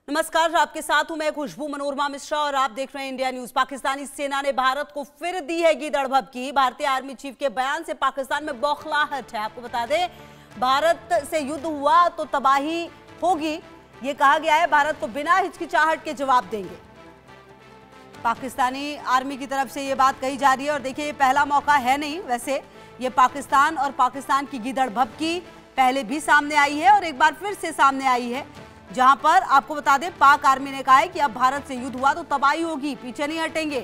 नमस्कार, आपके साथ हूं मैं खुशबू मनोरमा मिश्रा और आप देख रहे हैं इंडिया न्यूज। पाकिस्तानी सेना ने भारत को फिर दी है गीदड़ भभकी। भारतीय आर्मी चीफ के बयान से पाकिस्तान में बौखलाहट है। आपको बता दें, भारत से युद्ध हुआ तो तबाही होगी, ये कहा गया है। भारत को बिना हिचकिचाहट के जवाब देंगे, पाकिस्तानी आर्मी की तरफ से ये बात कही जा रही है। और देखिए, ये पहला मौका है नहीं, वैसे ये पाकिस्तान और पाकिस्तान की गीदड़ भभकी पहले भी सामने आई है और एक बार फिर से सामने आई है, जहां पर आपको बता दें पाक आर्मी ने कहा है कि अब भारत से युद्ध हुआ तो तबाही होगी, पीछे नहीं हटेंगे।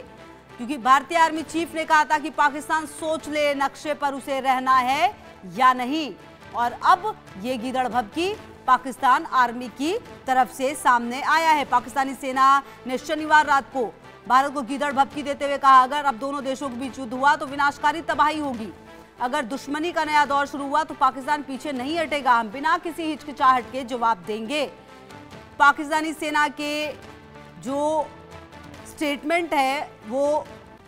क्योंकि भारतीय आर्मी चीफ ने कहा था कि पाकिस्तान सोच ले नक्शे पर उसे रहना है या नहीं, और अब ये गीदड़ भभकी पाकिस्तान आर्मी की तरफ से सामने आया है। पाकिस्तानी सेना ने शनिवार रात को भारत को गीदड़ भभकी देते हुए कहा, अगर अब दोनों देशों के बीच युद्ध हुआ तो विनाशकारी तबाही होगी। अगर दुश्मनी का नया दौर शुरू हुआ तो पाकिस्तान पीछे नहीं हटेगा, हम बिना किसी हिचकिचाहट के जवाब देंगे। पाकिस्तानी सेना के जो स्टेटमेंट है वो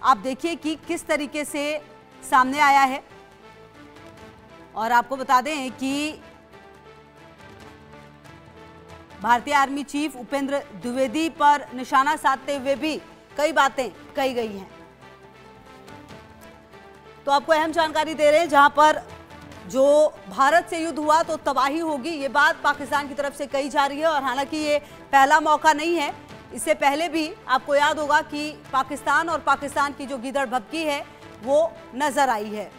आप देखिए कि किस तरीके से सामने आया है। और आपको बता दें कि भारतीय आर्मी चीफ उपेंद्र द्विवेदी पर निशाना साधते हुए भी कई बातें कही गई हैं। तो आपको अहम जानकारी दे रहे हैं, जहां पर जो भारत से युद्ध हुआ तो तबाही होगी, ये बात पाकिस्तान की तरफ से कही जा रही है। और हालांकि ये पहला मौका नहीं है, इससे पहले भी आपको याद होगा कि पाकिस्तान और पाकिस्तान की जो गीदड़ भभकी है वो नजर आई है।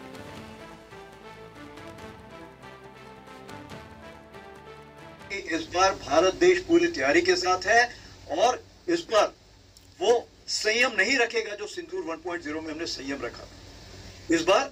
इस बार भारत देश पूरी तैयारी के साथ है और इस बार वो संयम नहीं रखेगा जो सिंदूर 1.0 में हमने संयम रखा। इस बार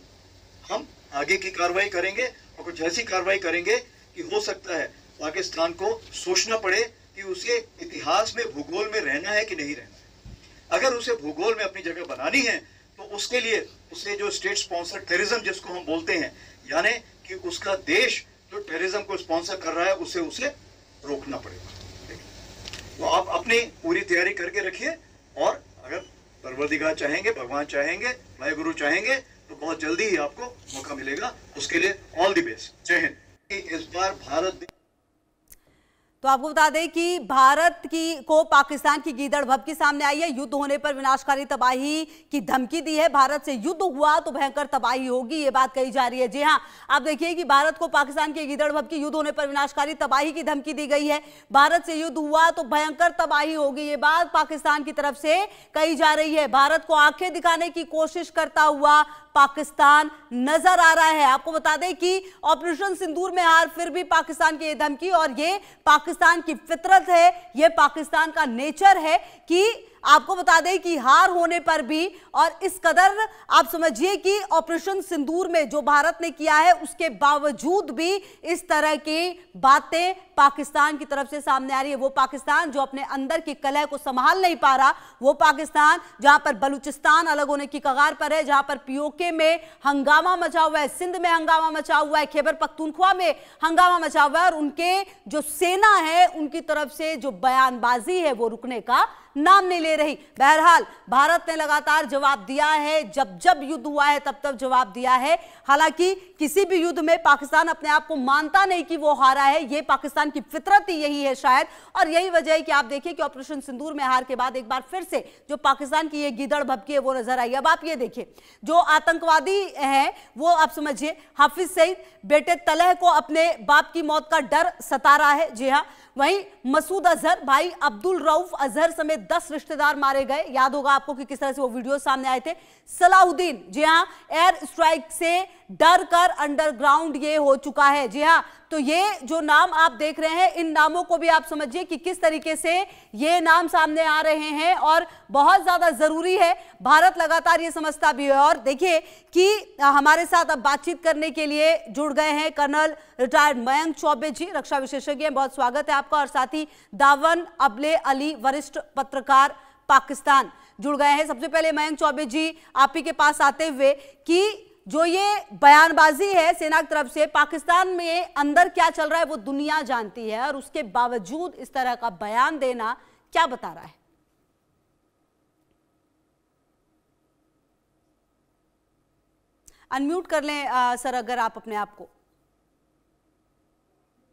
हम आगे की कार्रवाई करेंगे और कुछ ऐसी कार्रवाई करेंगे कि हो सकता है पाकिस्तान को सोचना पड़े कि उसे इतिहास में भूगोल में रहना है कि नहीं रहना है। अगर उसे भूगोल में अपनी जगह बनानी है तो उसके लिए उसे जो स्टेट स्पॉन्सर टेररिज्म जिसको हम बोलते हैं, यानी कि उसका देश जो टेररिज्म को स्पॉन्सर कर रहा है उसे रोकना पड़ेगा। तो आप अपनी पूरी तैयारी करके रखिए और अगर परवरदिगार चाहेंगे, भगवान चाहेंगे, वाहेगुरु चाहेंगे तो बहुत जल्दी ही आपको मौका मिलेगा। उसके लिए ऑल द बेस्ट। जय हिंद। इस बार भारत, तो आपको बता दें कि भारत को पाकिस्तान की गीदड़ भभकी सामने आई है। युद्ध होने पर विनाशकारी तबाही की धमकी दी है। भारत से युद्ध हुआ तो भयंकर तबाही होगी, ये बात कही जा रही है। जी हां, आप देखिए कि भारत को पाकिस्तान की गीदड़ भभकी, युद्ध होने पर विनाशकारी तबाही की धमकी दी गई है। भारत से युद्ध हुआ तो भयंकर तबाही होगी, ये बात पाकिस्तान की तरफ से कही जा रही है। भारत को आंखें दिखाने की कोशिश करता हुआ पाकिस्तान नजर आ रहा है। आपको बता दें कि ऑपरेशन सिंदूर में हार फिर भी पाकिस्तान की ये धमकी, और ये पाकिस्तान की फितरत है, ये पाकिस्तान का नेचर है कि आपको बता दें कि हार होने पर भी, और इस कदर आप समझिए कि ऑपरेशन सिंदूर में जो भारत ने किया है उसके बावजूद भी इस तरह की बातें पाकिस्तान की तरफ से सामने आ रही है। वो पाकिस्तान जो अपने अंदर की कलह को संभाल नहीं पा रहा, वो पाकिस्तान जहां पर बलूचिस्तान अलग होने की कगार पर है, जहां पर पीओके में हंगामा मचा हुआ है, सिंध में हंगामा मचा हुआ है, खैबर पख्तूनख्वा में हंगामा मचा हुआ है, और उनके जो सेना है उनकी तरफ से जो बयानबाजी है वो रुकने का नाम नहीं ले रही। बहरहाल भारत ने लगातार जवाब दिया है, जब जब युद्ध हुआ है तब तब जवाब दिया है। हालांकि किसी भी युद्ध में पाकिस्तान अपने आप को मानता नहीं कि वो हारा है, ये पाकिस्तान की फितरत ही यही है शायद, और यही वजह है कि आप देखिए कि ऑपरेशन सिंदूर में हार के बाद एक बार फिर से जो पाकिस्तान की ये गीदड़ भभकी है वो नजर आई। अब आप ये देखिए, जो आतंकवादी हैं वो आप समझिए हाफिज सईद, बेटे तलह को अपने बाप की मौत का डर सता रहा है। जी हाँ, वहीं मसूद अजहर, भाई अब्दुल रऊफ अजहर समेत 10 रिश्तेदार मारे गए। याद होगा आपको कि किस तरह से वो वीडियो सामने आए थे। सलाहुद्दीन, जी हां, एयर स्ट्राइक से डर कर अंडरग्राउंड ये हो चुका है। जी हां, तो ये जो नाम आप देख रहे हैं, इन नामों को भी आप समझिए कि किस तरीके से ये नाम सामने आ रहे हैं, और बहुत ज्यादा जरूरी है। भारत लगातार ये समझता भी है। और देखिए कि हमारे साथ अब बातचीत करने के लिए जुड़ गए हैं कर्नल रिटायर्ड मयंक चौबे जी, रक्षा विशेषज्ञ हैं। बहुत स्वागत है आपका। और साथ ही दावन अबले अली, वरिष्ठ पत्रकार, पाकिस्तान, जुड़ गए हैं। सबसे पहले मयंक चौबे जी, आप ही के पास आते हुए कि जो ये बयानबाजी है सेना की तरफ से, पाकिस्तान में अंदर क्या चल रहा है वो दुनिया जानती है, और उसके बावजूद इस तरह का बयान देना क्या बता रहा है? अनम्यूट कर लें सर अगर आप अपने आप को।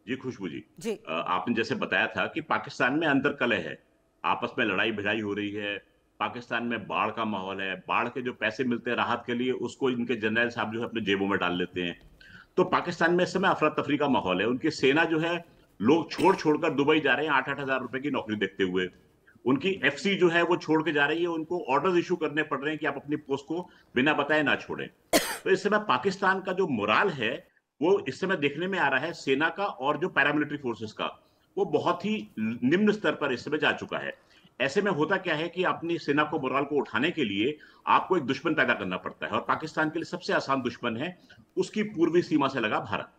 जी खुशबू जी, जी। आपने जैसे बताया था कि पाकिस्तान में अंतर्कलह है, आपस में लड़ाई भिड़ाई हो रही है, पाकिस्तान में बाढ़ का माहौल है, बाढ़ के जो पैसे मिलते हैं राहत के लिए उसको इनके जनरल साहब जो है अपने जेबों में डाल लेते हैं। तो पाकिस्तान में इस समय अफरा तफरी का माहौल है, उनकी सेना जो है, लोग छोड़ छोड़कर दुबई जा रहे हैं 8-8 हज़ार रुपए की नौकरी देखते हुए। उनकी एफसी जो है वो छोड़ के जा रही है, उनको ऑर्डर्स इशू करने पड़ रहे हैं कि आप अपनी पोस्ट को बिना बताए ना छोड़ें। तो इस समय पाकिस्तान का जो मोराल है वो इस समय देखने में आ रहा है, सेना का और जो पैरामिलिट्री फोर्सेस का, वो बहुत ही निम्न स्तर पर इस समय जा चुका है। ऐसे में होता क्या है कि अपनी सेना को, मोराल को उठाने के लिए आपको एक दुश्मन पैदा करना पड़ता है, और पाकिस्तान के लिए सबसे आसान दुश्मन है उसकी पूर्वी सीमा से लगा भारत।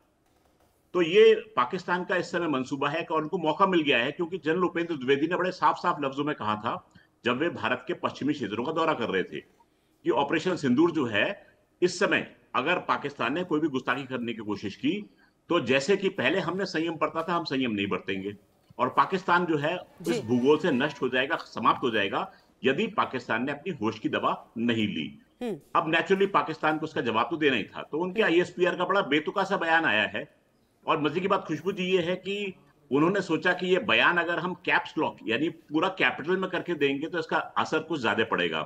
तो ये पाकिस्तान का इस समय मंसूबा है और उनको मौका मिल गया है, क्योंकि जनरल उपेंद्र द्विवेदी ने बड़े साफ साफ लफ्जों में कहा था जब वे भारत के पश्चिमी क्षेत्रों का दौरा कर रहे थे कि ऑपरेशन सिंदूर जो है, इस समय अगर पाकिस्तान ने कोई भी गुस्ताखी करने की कोशिश की तो जैसे कि पहले हमने संयम बरता था, हम संयम नहीं बरतेंगे, और पाकिस्तान जो है इस भूगोल से नष्ट हो जाएगा, समाप्त हो जाएगा, यदि पाकिस्तान ने अपनी होश की दवा नहीं ली। अब नेचुरली पाकिस्तान को उसका जवाब तो देना ही था, तो उनके आईएसपीआर का बड़ा बेतुका सा बयान आया है। और मजे की बात खुशबू जी ये है कि उन्होंने सोचा कि ये बयान अगर हम कैप्स लॉक यानी पूरा कैपिटल में करके देंगे तो इसका असर कुछ ज्यादा पड़ेगा,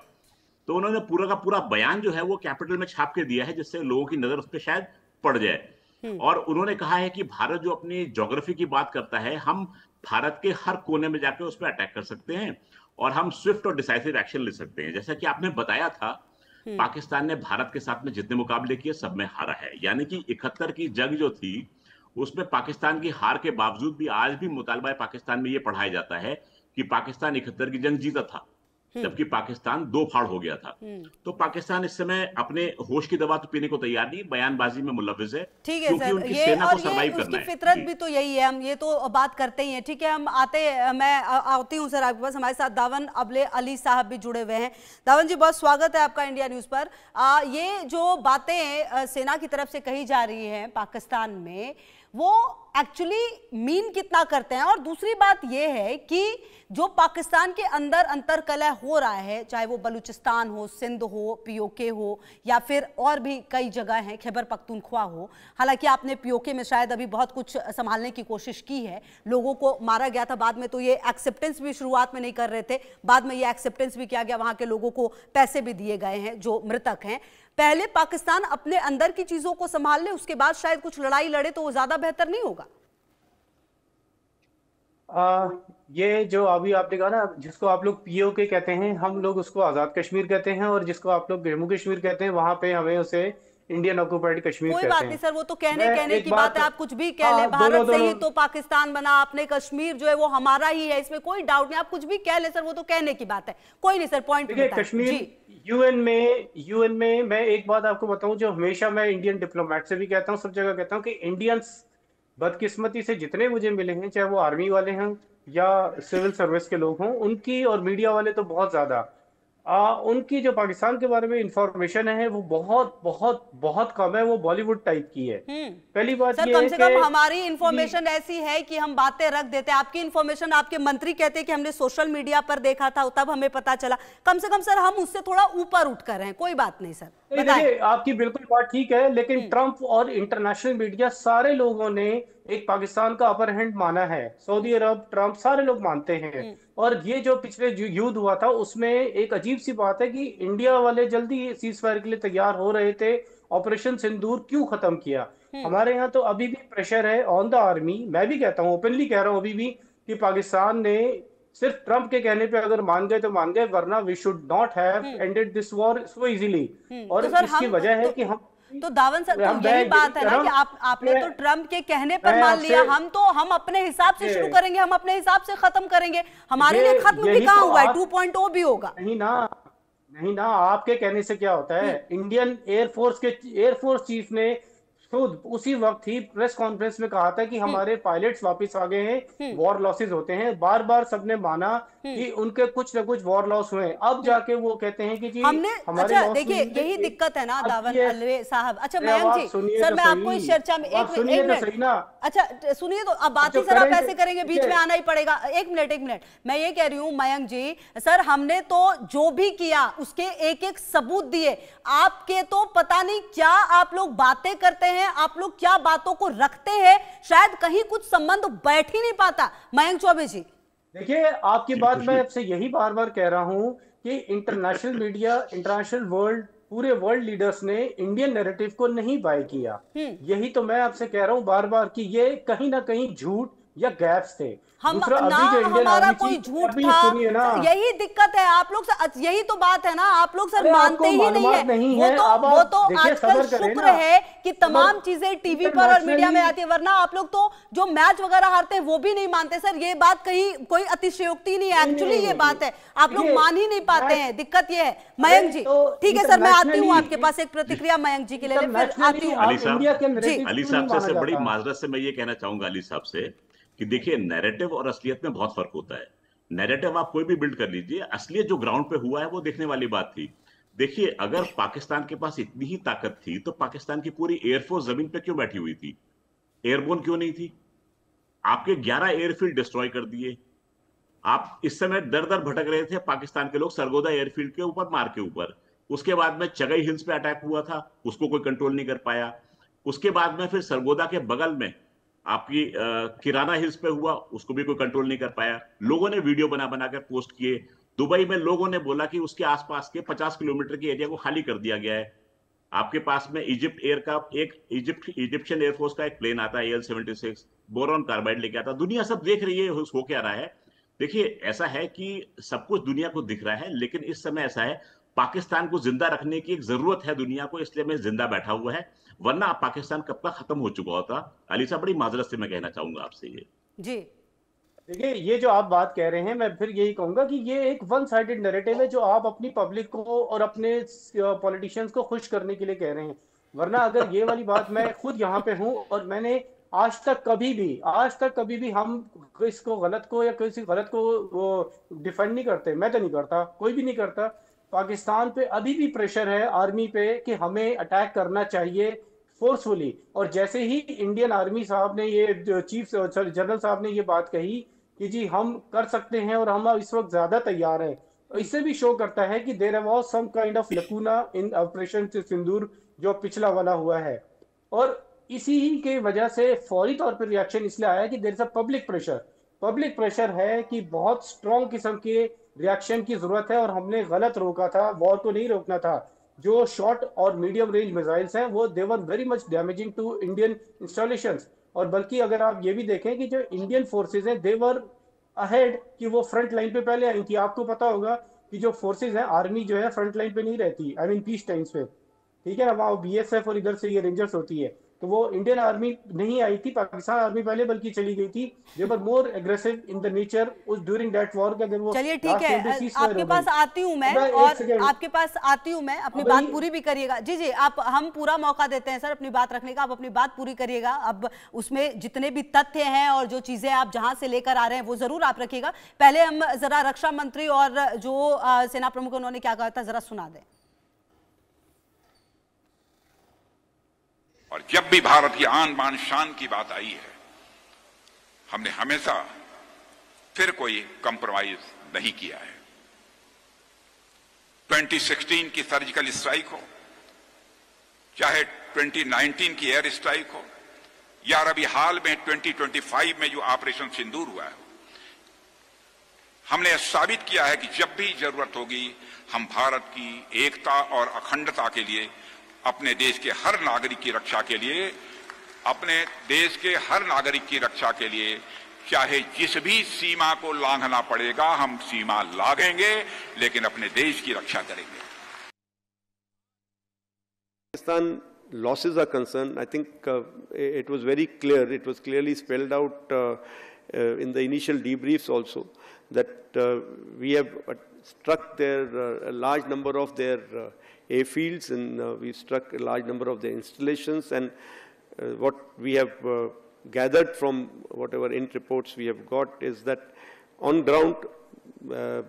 तो उन्होंने पूरा का पूरा बयान जो है वो कैपिटल में छाप के दिया है, जिससे लोगों की नजर उस पर शायद पड़ जाए। और उन्होंने कहा है कि भारत जो अपनी ज्योग्राफी की बात करता है, हम भारत के हर कोने में जाकर उस पर अटैक कर सकते हैं और हम स्विफ्ट और डिसाइसिव एक्शन ले सकते हैं। जैसा कि आपने बताया था, पाकिस्तान ने भारत के साथ में जितने मुकाबले किए सब में हारा है, यानी कि 71 की जंग जो थी उसमें पाकिस्तान की हार के बावजूद भी आज भी मुतालबा पाकिस्तान में ये पढ़ाया जाता है कि पाकिस्तान 71 की जंग जीता था, जबकि पाकिस्तान दो फाड़ हो गया था। तो पाकिस्तान इस समय अपने होश की दवा तो पीने को तैयार नहीं, बयानबाजी में मुलव्विस है। ठीक है सर, ये और ये उसकी फितरत भी तो यही है, हम ये तो बात करते ही हैं। ठीक है, हम मैं आती हूँ सर आपके पास। हमारे साथ दावन अबले अली साहब भी जुड़े हुए हैं। दावन जी, बहुत स्वागत है आपका इंडिया न्यूज पर। ये जो बातें सेना की तरफ से कही जा रही है पाकिस्तान में, वो एक्चुअली मीन कितना करते हैं? और दूसरी बात यह है कि जो पाकिस्तान के अंदर अंतर्कलह हो रहा है, चाहे वो बलूचिस्तान हो, सिंध हो, पीओके हो, या फिर और भी कई जगह हैं, खैबर पख्तूनख्वा हो। हालांकि आपने पीओके में शायद अभी बहुत कुछ संभालने की कोशिश की है, लोगों को मारा गया था, बाद में तो ये एक्सेप्टेंस भी शुरुआत में नहीं कर रहे थे, बाद में ये एक्सेप्टेंस भी किया गया, वहां के लोगों को पैसे भी दिए गए हैं जो मृतक हैं। पहले पाकिस्तान अपने अंदर की चीजों को संभाल ले, उसके बाद शायद कुछ लड़ाई लड़े तो वो ज्यादा बेहतर नहीं होगा? ये जो अभी आपने कहा ना, जिसको आप लोग पीओके कहते हैं, हम लोग उसको आजाद कश्मीर कहते हैं, और जिसको आप लोग जम्मू कश्मीर कहते हैं, वहां पे हमें उसे इंडियन ऑक्युपाइड कश्मीर कहते हैं। कोई बात नहीं सर, वो तो कहने की बात है, आप कुछ भी कह ले, भारत से ही तो पाकिस्तान बना, अपने कश्मीर जो है वो हमारा ही है, इसमें कोई डाउट नहीं, आप कुछ भी कह ले सर, वो तो कहने की बात है, कोई नहीं सर, पॉइंट देखिए कश्मीर यूएन में मैं एक बात आपको बताऊं, जो हमेशा मैं इंडियन डिप्लोमेट से भी कहता हूं, सब जगह कहता हूं, कि इंडियंस बदकिस्मती से जितने मुझे मिले हैं, चाहे वो आर्मी वाले हैं या सिविल सर्विस के लोग हों, उनकी, और मीडिया वाले तो बहुत ज्यादा, उनकी जो पाकिस्तान के बारे में इंफॉर्मेशन है वो बहुत बहुत बहुत कम है, वो बॉलीवुड टाइप की है। पहली बात सर, कम से कम हमारी इंफॉर्मेशन ऐसी है कि हम बातें रख देते हैं, आपकी इंफॉर्मेशन आपके मंत्री कहते हैं कि हमने सोशल मीडिया पर देखा था तब हमें पता चला, कम से कम सर हम उससे थोड़ा ऊपर उठ कर हैं। कोई बात नहीं सर, देखिए आपकी बिल्कुल बात ठीक है, लेकिन ट्रंप और इंटरनेशनल मीडिया सारे लोगों ने एक पाकिस्तान का अपर हैंड माना है, सऊदी अरब, ट्रंप, सारे लोग मानते हैं। और ये जो पिछले युद्ध हुआ था उसमें एक अजीब सी बात है कि इंडिया वाले जल्दी सीज फायर के लिए तैयार हो रहे थे, ऑपरेशन सिंदूर क्यों खत्म किया? हमारे यहाँ तो अभी भी प्रेशर है ऑन द आर्मी। मैं भी कहता हूँ, ओपनली कह रहा हूँ अभी भी, कि पाकिस्तान ने सिर्फ ट्रंप के कहने पे अगर मान गए तो मान गए, वरना we should not have ended this war so easily. और तो इसकी वजह है कि हम तो दावन सर, तो यही बात है ना कि आपने तो ट्रंप के कहने पर मान लिया, हम अपने हिसाब से शुरू करेंगे, हम अपने हिसाब से खत्म करेंगे, हमारे लिए खत्म भी कहाँ हुआ है, 2.0 भी होगा। नहीं ना, आपके कहने से क्या होता है? इंडियन एयरफोर्स चीफ ने खुद उसी वक्त ही प्रेस कॉन्फ्रेंस में कहा था कि हमारे पायलट्स वापस आ गए हैं, वॉर लॉसेस होते हैं। बार बार सबने माना कि उनके कुछ न कुछ वॉर लॉस हुए, अब जाके वो कहते हैं कि जी हमारे अच्छा, देखिए यही दिक्कत है ना दावन अल्वे साहब। अच्छा मयंक जी, सर मैं आपको इस चर्चा में एक मिनट, अच्छा सुनिए तो, अब बात ही सर आप ऐसे करेंगे, बीच में आना ही पड़ेगा। एक मिनट, मैं ये कह रही हूँ मयंक जी, सर हमने तो जो भी किया उसके एक एक सबूत दिए, आपके तो पता नहीं क्या आप लोग बातें करते हैं हैं, आप लोग क्या बातों को रखते हैं, शायद कहीं कुछ संबंध बैठ ही नहीं पाता। मयंक चौबे जी, देखिए, आपकी बात मैं आपसे यही बार बार कह रहा हूं कि इंटरनेशनल मीडिया, इंटरनेशनल वर्ल्ड, पूरे वर्ल्ड लीडर्स ने इंडियन नैरेटिव को नहीं बाय किया। यही तो मैं आपसे कह रहा हूं बार बार कि ये कहीं ना कहीं झूठ या गैप्स थे। दूसरा, ना हमारा कोई झूठ था, यही दिक्कत है। आप लोग यही तो बात है ना, आप लोग सर मानते ही नहीं है। वो तो आजकल शुक्र है कि तमाम चीजें टीवी पर और मीडिया में आती है, वरना आप लोग तो जो मैच वगैरह हारते हैं वो भी नहीं मानते सर। ये बात कहीं कोई अतिशयोक्ति नहीं है, एक्चुअली ये बात है, आप लोग मान ही नहीं पाते हैं, दिक्कत ये है। मयंक जी, ठीक है सर, मैं आती हूँ आपके पास, एक प्रतिक्रिया मयंक जी के लिए, फिर आती हूँ। अली साहब से बड़ी माजरत से मैं ये कहना चाहूंगा अली साहब से कि देखिए, नैरेटिव और असलियत में बहुत फर्क होता है। नैरेटिव आप कोई भी बिल्ड कर लीजिए, असलियत जो ग्राउंड पे हुआ है वो देखने वाली बात थी। देखिए, अगर पाकिस्तान के पास इतनी ही ताकत थी तो पाकिस्तान की पूरी एयरफोर्स जमीन पे क्यों बैठी हुई थी? एयरबोर्न क्यों नहीं थी? आपके 11 एयरफील्ड डिस्ट्रॉय कर दिए। आप इस समय दर दर भटक रहे थे, पाकिस्तान के लोग सरगोदा एयरफील्ड के ऊपर, मार के ऊपर। उसके बाद में चगई हिल्स पे अटैक हुआ था, उसको कोई कंट्रोल नहीं कर पाया। उसके बाद में फिर सरगोदा के बगल में आपकी किराना हिल्स पे हुआ, उसको भी कोई कंट्रोल नहीं कर पाया। लोगों ने वीडियो बना बना कर पोस्ट किए। दुबई में लोगों ने बोला कि उसके आसपास के 50 किलोमीटर के एरिया को खाली कर दिया गया है। आपके पास में इजिप्ट एयर का एक इजिप्शियन एयरफोर्स का एक प्लेन आता है AL-76, बोरॉन कार्बाइड लेके आता। दुनिया सब देख रही है हो क्या रहा है। देखिए, ऐसा है कि सब कुछ दुनिया को दिख रहा है, लेकिन इस समय ऐसा है, पाकिस्तान को जिंदा रखने की एक जरूरत है दुनिया को, इसलिए मैं जिंदा बैठा हुआ है, वरना पाकिस्तान कब का खत्म हो चुका होता। अली साहब, बड़ी माजरत से मैं कहना चाहूंगा आपसे ये जी। देखिए, ये जो आप बात कह रहे हैं, मैं फिर यही कहूंगा कि ये एक वन साइडेड नैरेटिव है जो आप अपनी पब्लिक को और अपने पॉलिटिशियंस को खुश करने के लिए कह रहे हैं। वरना अगर ये वाली बात, मैं खुद यहाँ पे हूँ और मैंने आज तक कभी भी हम इसको गलत को या किसी गलत को वो डिफेंड नहीं करते। मैं तो नहीं करता, कोई भी नहीं करता। पाकिस्तान पे अभी भी प्रेशर है आर्मी पे कि हमें अटैक करना चाहिए फोर्सफुली। और जैसे ही इंडियन आर्मी साहब ने, ये चीफ जनरल साहब ने ये बात कही कि जी हम कर सकते हैं और हम इस वक्त ज्यादा तैयार हैं, इससे भी शो करता है कि there was some kind of lacuna in operation Sindoor जो पिछला वाला हुआ है। और इसी ही के वजह से फौरी तौर पर रिएक्शन इसलिए आया कि there is a public pressure है कि बहुत स्ट्रॉन्ग किस्म के रिएक्शन की जरूरत है। और हमने गलत रोका था, वॉर को नहीं रोकना था। जो शॉर्ट और मीडियम रेंज मिसाइल्स हैं वो they were very much damaging to Indian installations. और बल्कि अगर आप ये भी देखें कि जो इंडियन फोर्सेज हैं दे वर अहेड, कि वो फ्रंट लाइन पे पहले आई थी। आपको पता होगा कि जो फोर्सेज हैं, आर्मी जो है फ्रंट लाइन पे नहीं रहती, आई मीन पीस टाइम्स पे, ठीक है ना, वहाँ BSF और इधर से ये रेंजर्स होती है। तो वो इंडियन आर्मी नहीं आई थी, पाकिस्तान आर्मी पहले बल्कि चली गई थी। They were more aggressive in the nature उस ड्यूरिंग दैट वॉर। चलिए ठीक है, आपके पास आती हूँ मैं, और आपके पास आती हूँ मैं, अपनी बात पूरी भी करिएगा। जी जी, आप, हम पूरा मौका देते हैं सर अपनी बात रखने का, आप अपनी बात पूरी करिएगा। अब उसमें जितने भी तथ्य हैं और जो चीजें आप जहां से लेकर आ रहे हैं वो जरूर आप रखिएगा। पहले हम जरा रक्षा मंत्री और जो सेना प्रमुख उन्होंने क्या कहा था जरा सुना दें। और जब भी भारत की आन बान शान की बात आई है, हमने हमेशा फिर कोई कंप्रोमाइज नहीं किया है। 2016 की सर्जिकल स्ट्राइक हो, चाहे 2019 की एयर स्ट्राइक हो, या अभी हाल में 2025 में जो ऑपरेशन सिंदूर हुआ है, हमने साबित किया है कि जब भी जरूरत होगी हम भारत की एकता और अखंडता के लिए, अपने देश के हर नागरिक की रक्षा के लिए, चाहे जिस भी सीमा को लांघना पड़ेगा हम सीमा लांघेंगे, लेकिन अपने देश की रक्षा करेंगे। Pakistan losses are concerned, I think it was very clear, it was clearly spelled out in the initial debriefs also, that we have struck a large number of their airfields, and we struck a large number of their installations. And what we have gathered from whatever int reports we have got is that on ground,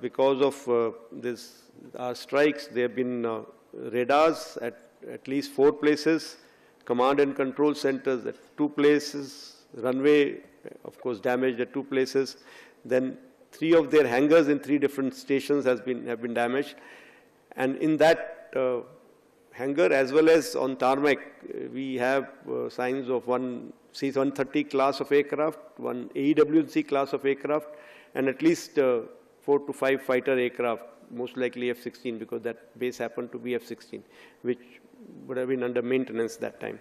because of our strikes, there have been radars at least 4 places, command and control centers at 2 places, runway, of course, damaged at 2 places. Then 3 of their hangars in 3 different stations have been damaged. And in that hangar as well as on tarmac, we have signs of one C-130 class of aircraft, one AEW&C class of aircraft, and at least 4 to 5 fighter aircraft, most likely F-16, because that base happened to be F-16, which would have been under maintenance that time.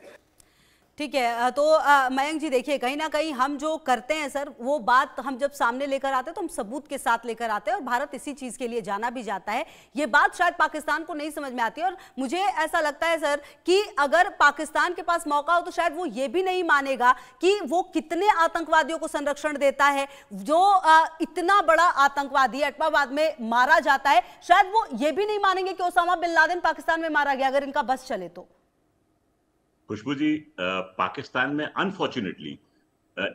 ठीक है, तो मयंक जी देखिए, कहीं ना कहीं हम जो करते हैं सर, वो बात हम जब सामने लेकर आते हैं तो हम सबूत के साथ लेकर आते हैं, और भारत इसी चीज के लिए जाना भी जाता है। ये बात शायद पाकिस्तान को नहीं समझ में आती है, और मुझे ऐसा लगता है सर कि अगर पाकिस्तान के पास मौका हो तो शायद वो ये भी नहीं मानेगा कि वो कितने आतंकवादियों को संरक्षण देता है। जो इतना बड़ा आतंकवादी एटमाबाद में मारा जाता है, शायद वो ये भी नहीं मानेंगे कि ओसामा बिन लादेन पाकिस्तान में मारा गया, अगर इनका बस चले तो। खुशबू जी, पाकिस्तान में अनफॉर्चुनेटली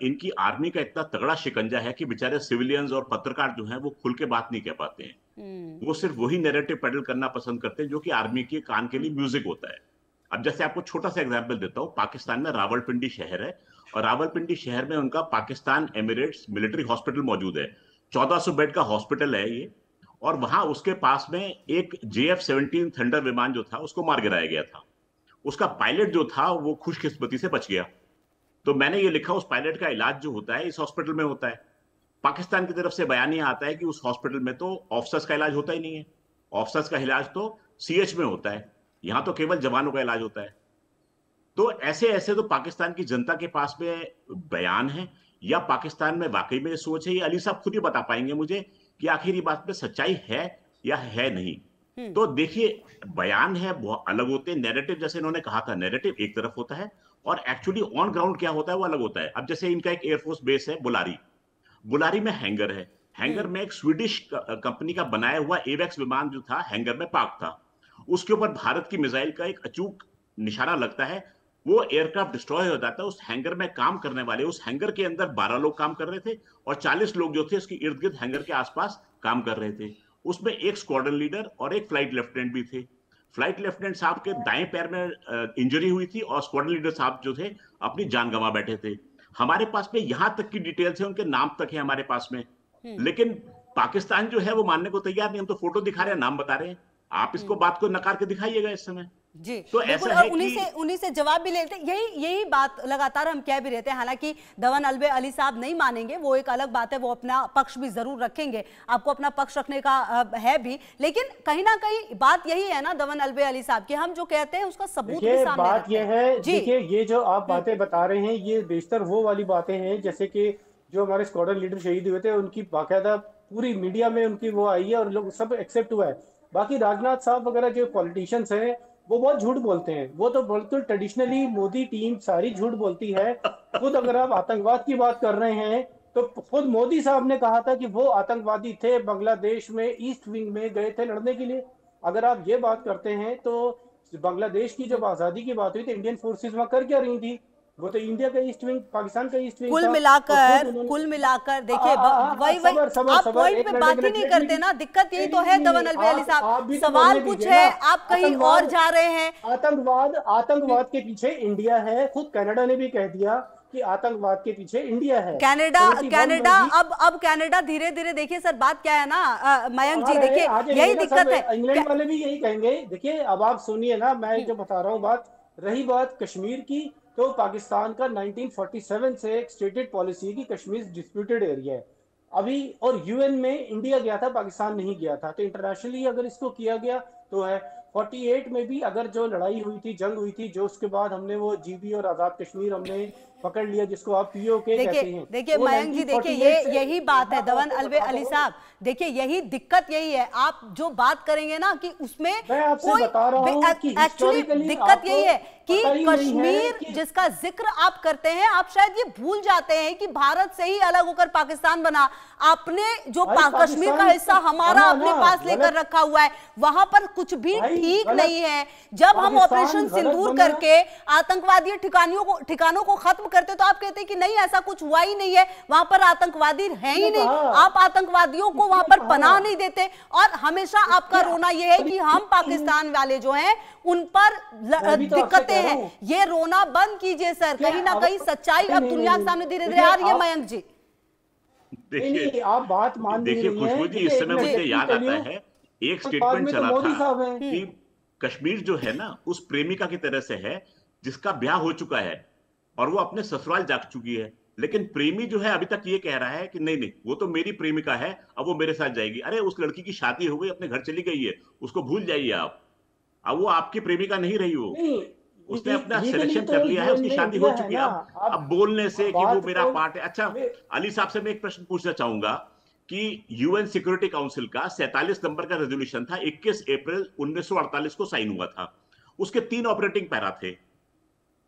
इनकी आर्मी का इतना तगड़ा शिकंजा है कि बेचारे सिविलियंस और पत्रकार जो हैं वो खुल के बात नहीं कह पाते हैं। वो सिर्फ वही नैरेटिव पेडल करना पसंद करते हैं जो कि आर्मी के कान के लिए म्यूजिक होता है। अब जैसे आपको छोटा सा एग्जांपल देता हूँ, पाकिस्तान में रावलपिंडी शहर है, और रावलपिंडी शहर में उनका पाकिस्तान एमिरेट्स मिलिट्री हॉस्पिटल मौजूद है। 1400 बेड का हॉस्पिटल है ये, और वहां उसके पास में एक JF-17 थंडर विमान जो था उसको मार गिराया गया था। उसका पायलट जो था वो खुशकिस्मती से बच गया। तो मैंने ये लिखा, उस पायलट का इलाज जो होता है इस हॉस्पिटल में होता है। पाकिस्तान की तरफ से बयानिया आता है कि उस हॉस्पिटल में तो ऑफिसर्स का इलाज होता ही नहीं है, ऑफिसर्स का इलाज तो CH में होता है, यहां तो केवल जवानों का इलाज होता है। तो ऐसे ऐसे तो पाकिस्तान की जनता के पास में बयान है, या पाकिस्तान में वाकई में सोच है, ये अली साहब खुद ही बता पाएंगे मुझे कि आखिर ये बात में सच्चाई है या है नहीं। तो देखिए, बयान है वो अलग होते हैं, नैरेटिव जैसे इन्होंने कहा था, नैरेटिव एक तरफ होता है और एक्चुअली ऑन ग्राउंड क्या होता है वो अलग होता है। अब जैसे इनका एक एयरफोर्स बेस है बुलारी में हैंगर है, हैंगर में एक स्वीडिश कंपनी का बनाया हुआ एवेक्स विमान जो था हैंगर में पार्क था, उसके ऊपर भारत की मिसाइल का एक अचूक निशाना लगता है, वो एयरक्राफ्ट डिस्ट्रॉय हो जाता है। उस हैंगर में काम करने वाले, उस हैंगर के अंदर 12 लोग काम कर रहे थे और 40 लोग जो थे उसके इर्द गिर्द हैंगर के आसपास काम कर रहे थे। उसमें एक स्क्वाड्रन लीडर और एक फ्लाइट लेफ्टिनेंट भी थे। फ्लाइट लेफ्टिनेंट साहब के दाएं पैर में इंजरी हुई थी और स्क्वाड्रन लीडर साहब जो थे अपनी जान गंवा बैठे थे। हमारे पास में यहां तक की डिटेल्स है, उनके नाम तक है हमारे पास में, लेकिन पाकिस्तान जो है वो मानने को तैयार नहीं। हम तो फोटो दिखा रहे हैं, नाम बता रहे हैं, आप इसको बात को नकार के दिखाइएगा इस समय जी। तो ऐसा है उन्हीं से जवाब भी लेते, यही बात लगातार हम कह भी रहते हैं। हालांकि दवन अलवे अली साहब नहीं मानेंगे, वो एक अलग बात है, वो अपना पक्ष भी जरूर रखेंगे, आपको अपना पक्ष रखने का है भी, लेकिन कहीं ना कहीं बात यही है ना दवन अलवे अली साहब की, हम जो कहते हैं उसका सबूत भी सामने बात ये है। देखिए, ये जो आप बातें बता रहे हैं ये बेशतर वो वाली बातें हैं जैसे कि जो हमारे स्क्वाड्रन लीडर शहीद हुए थे उनकी बाकायदा पूरी मीडिया में उनकी वो आई है और लोग सब एक्सेप्ट हुआ है। बाकी राजनाथ साहब वगैरह जो पॉलिटिशियंस हैं वो बहुत झूठ बोलते हैं, वो तो बिल्कुल ट्रेडिशनली मोदी टीम सारी झूठ बोलती है। खुद अगर आप आतंकवाद की बात कर रहे हैं तो खुद मोदी साहब ने कहा था कि वो आतंकवादी थे, बांग्लादेश में ईस्ट विंग में गए थे लड़ने के लिए। अगर आप ये बात करते हैं तो बांग्लादेश की जब आजादी की बात हुई तो इंडियन फोर्सेस वहां कर क्या रही थी? वो तो इंडिया का ईस्ट विंग, पाकिस्तान का ईस्ट विंग। कुल मिलाकर देखिए, वही आप पॉइंट पे बात ही नहीं करते ना, दिक्कत यही तो है दवन अलवे अली साहब। सवाल कुछ है, आप कहीं और जा रहे हैं। आतंकवाद के पीछे इंडिया है, खुद कनाडा ने भी कह दिया कि आतंकवाद के पीछे इंडिया है। कनाडा अब कनाडा धीरे धीरे, देखिए सर बात क्या है ना मयंक जी, देखिए यही दिक्कत है, इंग्लैंड वाले भी यही कहेंगे। देखिए अब आप सुनिए ना, मैं जो बता रहा हूँ बात, रही बात कश्मीर की, तो पाकिस्तान का 1947 से एक स्टेटेड पॉलिसी है कि कश्मीर डिस्प्यूटेड एरिया है अभी, और यूएन में इंडिया गया था, पाकिस्तान नहीं गया था। तो इंटरनेशनली अगर इसको किया गया तो है। 48 में भी अगर जो लड़ाई हुई थी, जंग हुई थी, जो उसके बाद हमने वो GB और आजाद कश्मीर हमने पकड़ लिया, जिसको आप POK कहते हैं। देखिए मयंक जी, देखिए यही बात है दवन अलवे अली साहब, देखिए यही दिक्कत यही है। आप जो बात करेंगे ना कि उसमें कोई एक्चुअली दिक्कत यही है कि कश्मीर जिसका जिक्र आप करते हैं, आप शायद ये भूल जाते हैं कि भारत से ही अलग होकर पाकिस्तान बना। आपने जो कश्मीर का हिस्सा हमारा अपने पास लेकर रखा हुआ है, वहां पर कुछ भी ठीक नहीं है। जब हम ऑपरेशन सिंदूर करके आतंकवादी ठिकानों को खत्म करते तो आप कहते हैं कि नहीं ऐसा कुछ हुआ ही नहीं है, वहां पर आतंकवादी है ही नहीं, आप आतंकवादियों को वहां पर पनाह नहीं देते। और हमेशा आपका रोना यह है कि हम पाकिस्तान वाले जो हैं उन पर दिक्कतें हैं। ये रोना बंद कीजिए सर, कहीं ना कहीं सच्चाई अब दुनिया के सामने धीरे धीरे आ रही है। मयंक जी देखिए, आप बात मान देखिए खुशबू जी, इस समय मुझे याद आता है एक स्टेटमेंट चला था कि कश्मीर जो है ना उस प्रेमिका की तरह से है जिसका ब्याह हो चुका है और वो अपने ससुराल जा चुकी है, लेकिन प्रेमी जो है अभी तक ये कह रहा है कि नहीं नहीं वो तो मेरी प्रेमिका है, अब वो मेरे साथ जाएगी। अरे उस लड़की की शादी हो गई, अपने घर चली गई है, उसको भूल जाइए आप। अब वो आपकी प्रेमिका नहीं रही हो, उसने अपना सिलेक्शन कर लिया है, उसकी शादी हो चुकी है। अब बोलने से कि वो मेरा पार्ट है। अच्छा, अली साहब से मैं एक प्रश्न पूछना चाहूंगा कि यूएन सिक्योरिटी काउंसिल का 47 नंबर का रेजोल्यूशन था, 21 अप्रैल 1948 को साइन हुआ था। उसके 3 ऑपरेटिंग पैरा थे,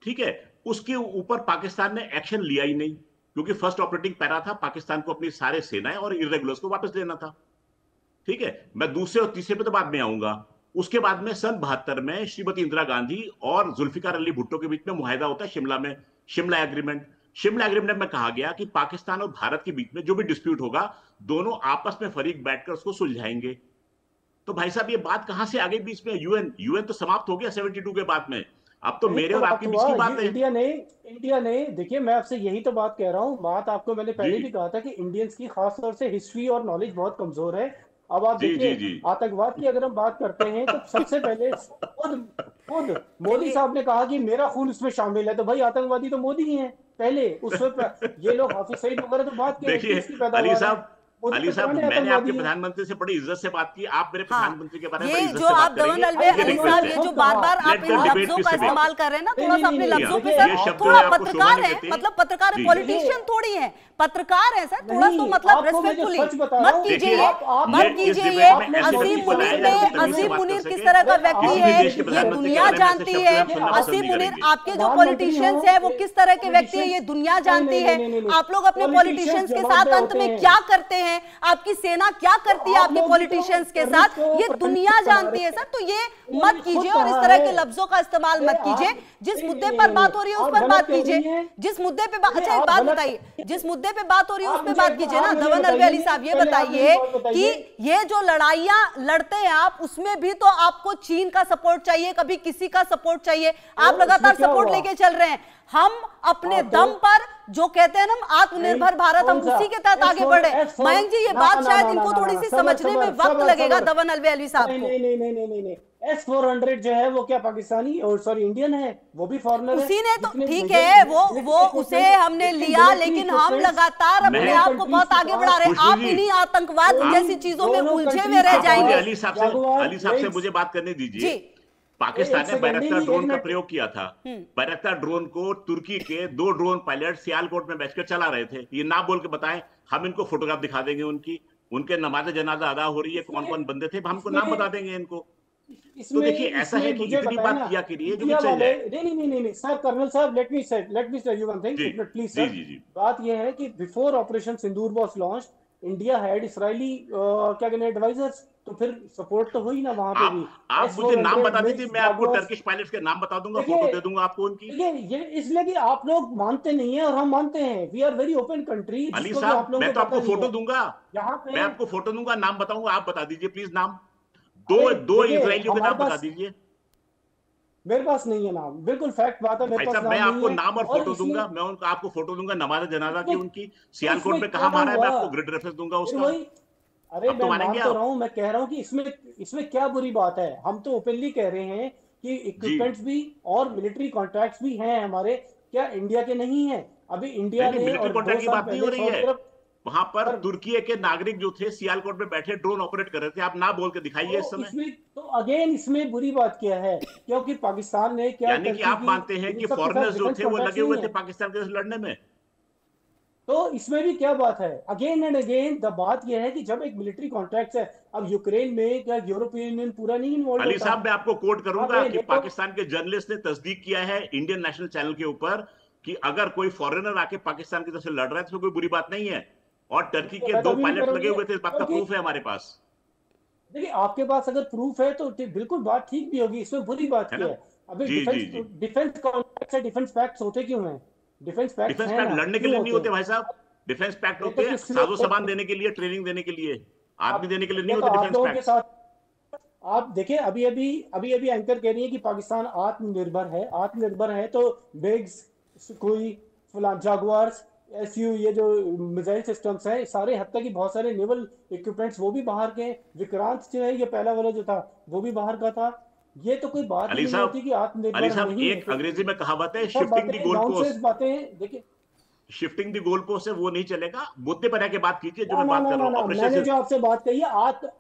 ठीक है। उसके ऊपर पाकिस्तान ने एक्शन लिया ही नहीं, क्योंकि फर्स्ट ऑपरेटिंग पैरा था पाकिस्तान को अपनी सारे सेनाएं और इरेगुलर्स को वापस लेना था, ठीक है। मैं दूसरे और तीसरे पे तो बाद में आऊंगा। उसके बाद में सन 72 में श्रीमती इंदिरा गांधी और जुल्फिकार अली भुट्टो के बीच में मुआहदा होता है शिमला में, शिमला एग्रीमेंट। शिमला एग्रीमेंट में कहा गया कि पाकिस्तान और भारत के बीच में जो भी डिस्प्यूट होगा दोनों आपस में फरीक बैठकर उसको सुलझाएंगे। तो भाई साहब ये बात कहां से आ गई बीच में? यूएन तो समाप्त हो गया 72 के बाद में, अब तो मेरे और आपके बीच की बात है। इंडिया ने देखिए, मैं आपसे यही तो बात कह रहा हूँ। बात आपको मैंने पहले भी कहा था कि इंडियंस की खास तौर से हिस्ट्री और नॉलेज बहुत कमजोर है। अब आप देखिए, आतंकवाद की अगर हम बात करते हैं तो सबसे पहले खुद मोदी साहब ने कहा कि मेरा खून उसमें शामिल है, तो भाई आतंकवादी तो मोदी ही है पहले। उसमें ये लोग हाफिज सईद वगैरह तो बात देखिए अली साहब, मैंने आपके प्रधानमंत्री से बड़ी इज्जत से बात की, आप मेरे प्रधानमंत्री के बारे में बड़ी इज्जत से बात करेंगे। अली साहब ये जो बार-बार आप इन लफ्जों का इस्तेमाल कर रहे हैं ना, थोड़ा सा अपने लफ्जों पे सर, थोड़ा पत्रकार है, मतलब पत्रकार पॉलिटिशियन थोड़ी है, पत्रकार है सर, थोड़ा तो मतलब रेस्पेक्टफुली मत कीजिए ये। असीम मुनीर किस तरह का व्यक्ति है ये दुनिया जानती है। असीम मुनीर आपके जो पॉलिटिशियंस है वो किस तरह के व्यक्ति है ये दुनिया जानती है। आप लोग अपने पॉलिटिशियंस के साथ अंत में क्या करते हैं, आपकी सेना क्या करती है आपके पॉलिटिशियंस के साथ, ये दुनिया जानती है सर। तो ये मत कीजिए और इस तरह के लफ्जों का इस्तेमाल मत कीजिए। जिस मुद्दे पर बात हो रही है उस पर बात कीजिए। जिस मुद्दे पे अच्छा एक बात बताइए, जिस मुद्दे पे बात हो रही है उस पे बात कीजिए ना। दवन अलवी अली साहब ये बताइए कि ये जो लड़ाइयां लड़ते हैं आप, उसमें भी तो आपको चीन का सपोर्ट चाहिए, कभी किसी का सपोर्ट चाहिए, आप लगातार सपोर्ट लेके चल रहे हैं। हम अपने दम पर जो कहते हैं ना आत्मनिर्भर भारत, हम उसी के तहत आगे बढ़े। मयंक जी ये बात शायद इनको थोड़ी सी समझने में वक्त लगेगा दवन अलवी अली साहब को। नहीं, S-400 जो है वो क्या पाकिस्तानी और सॉरी इंडियन है? वो भी फॉरेनर है। उसी ने तो ठीक है, वो उसे हमने लिया, लेकिन हम लगातार अपने आप को बहुत आगे बढ़ा रहे हैं। आप इन्हीं आतंकवाद जैसी चीजों में उलझे हुए रह जाएंगे। अली साहब से मुझे बात करने दीजिए। पाकिस्तान ने बैरक्तार ड्रोन का प्रयोग किया था। बैरक्तार ड्रोन को तुर्की के 2 ड्रोन पायलट सियालकोट में बैठकर चला रहे थे। ये ना बोल के बताएं, हम इनको फोटोग्राफ दिखा देंगे उनके नमाज जनाजा अदा हो रही है, कौन कौन बंदे थे, हमको नाम बता देंगे इनको। तो देखिए ऐसा है कि इतनी बात किया करिए जो चल जाए। नहीं सर, कर्नल साहब let me tell you one thing please sir. बात यह है कि before operation Sindoor was launched, India had Israeli क्या कहते हैं एडवाइजर्स, तो फिर सपोर्ट तो हुई ना वहां पे भी। आप मुझे नाम बता दीजिए, मैं आपको टर्किश पायलट्स के नाम बता दूंगा, फोटो दे दूंगा आपको उनकी। ये इसलिए कि आप लोग मानते नहीं है और हम मानते हैं। We are very open country. Ali साहब मैं तो आपको फोटो दूंगा, मैं आपको फोटो दूंगा, नाम बताऊंगा, आप बता दीजिए प्लीज नाम। दो इजरायलियों के नाम बता दीजिए। मेरे पास नहीं है नाम, बिल्कुल फैक्ट बात है, मेरे पास मैं आपको नाम और फोटो दूंगा, मैं उनको आपको फोटो दूंगा नमाज जनाजा की उनकी, सियालकोट में कहां मारा है, मैं आपको ग्रिड रेफरेंस दूंगा उसका। अरे मैं मान तो रहा हूं, मैं कह रहा हूं कि इसमें क्या बुरी बात है। हम तो ओपनली कह रहे हैं कि इक्विपमेंट्स भी और मिलिट्री कॉन्ट्रैक्ट्स भी हैं हमारे, क्या इंडिया के नहीं है? अभी इंडिया ने मिलिट्री कॉन्ट्रैक्ट की बात नहीं हो रही है। वहां पर तुर्की के नागरिक जो थे सियालकोट में बैठे ड्रोन ऑपरेट कर रहे थे, आप ना बोल के दिखाइए इस समय। तो अगेन इसमें बुरी बात क्या है? क्योंकि पाकिस्तान ने क्या, यानी कि आप मानते हैं कि फॉरेनर्स जो थे वो लगे हुए थे पाकिस्तान के लड़ने में, तो इसमें भी क्या बात है? अगेन एंड अगेन द बात यह है कि जब एक मिलिट्री कॉन्ट्रैक्ट है, अब यूक्रेन में क्या यूरोपियन यूनियन पूरा नहीं इन्वॉल्व? अली साहब मैं आपको कोट करूंगा कि पाकिस्तान के जर्नलिस्ट ने तस्दीक किया है इंडियन नेशनल चैनल के ऊपर कि अगर कोई फॉरेनर आके पाकिस्तान की तरफ से लड़ रहा है तो कोई बुरी बात नहीं है, और टर्की के 2 पायलट लगे हुए थे, इस बात का प्रूफ है हमारे पास। देखिए आपके पास अगर प्रूफ है तो बिल्कुल बात ठीक भी होगी, इसमें बुरी बात क्या है? अभी डिफेंस कॉन्ट्रैक्ट से डिफेंस पैक्ट्स होते क्यों हैं? डिफेंस पैक्ट लड़ने के लिए नहीं होते भाई साहब, डिफेंस पैक्ट होते हैं साजो सामान देने के लिए, ट्रेनिंग देने के लिए, आदमी देने के लिए नहीं होते डिफेंस पैक्ट। आप देखिए अभी अभी एंकर कह रही है कि पाकिस्तान आत्मनिर्भर है, तो बेग्स, सुखोई, जागुआर्स, SU, ये जो मिसाइल सिस्टम्स हैं, सारे हद तक की बहुत सारे नेवल इक्विपमेंट्स वो भी बाहर के। विक्रांत जो है ये पहला वाला जो था वो भी बाहर का था। ये तो कोई बात अली नहीं साहब, होती कि आत्मनिर्भर अली साहब, नहीं एक अंग्रेजी में कहावत है, सब शिफ्टिंग द बातें गोल नॉनसेंस पोस्ट। बातें। देखिए शिफ्टिंग द गोल पोस्ट है, वो नहीं चलेगा। मुद्दे पर आके बात कीजिए जो ना मैं ना बात ना कर ना रहा हूँ। ना, ऑपरेशन मैंने जो आपसे बात कही है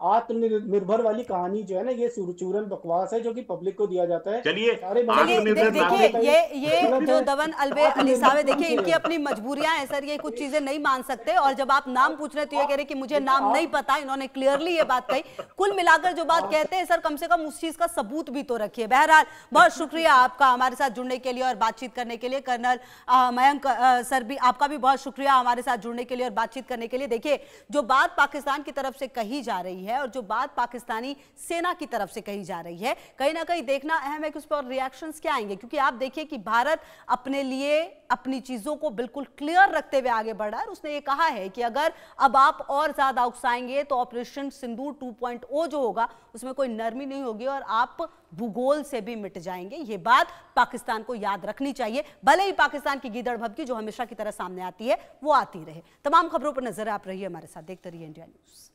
आत्मनिर्भर वाली कहानी जो है ना, ये चूरन बकवास है जो कि पब्लिक को दिया जाता है। चलिए, सारे आत्मनिर्भर देखिए ये जो दवन अलवे अली साहब है, देखिए आत्मनिर्भर इनकी अपनी मजबूरियां हैं सर, ये कुछ चीजें नहीं मान सकते। और जब आप नाम पूछ रहे तो ये कह रहे कि मुझे नाम नहीं पता। इन्होंने क्लियरली ये बात कही। कुल मिलाकर जो बात कहते हैं सर, कम से कम उस चीज का सबूत भी तो रखिए। बहरहाल बहुत शुक्रिया आपका हमारे साथ जुड़ने के लिए और बातचीत करने के लिए। कर्नल मयंक सर भी आपका भी बहुत शुक्रिया हमारे साथ जुड़ने के लिए और बातचीत करने के लिए। देखिए जो बात पाकिस्तान की तरफ से कही जा रही है और जो बात पाकिस्तानी सेना की तरफ से कही जा रही है, कहीं ना कहीं देखना अहम है कि उस पर रिएक्शंस क्या आएंगे। क्योंकि आप देखिए कि भारत अपने लिए अपनी चीजों को बिल्कुल क्लियर रखते हुए आगे बढ़ा है। उसने ये कहा है कि अगर अब आप और ज्यादा उकसाएंगे तो ऑपरेशन सिंदूर 2.0 जो होगा उसमें कोई नरमी नहीं होगी और आप भूगोल से भी मिट जाएंगे। ये बात पाकिस्तान को याद रखनी चाहिए। भले ही पाकिस्तान की गीदड़ भभकी जो हमेशा की तरह सामने आती है वो आती रहे। तमाम खबरों पर नजर आप रही है हमारे साथ, देखते रहिए इंडिया न्यूज।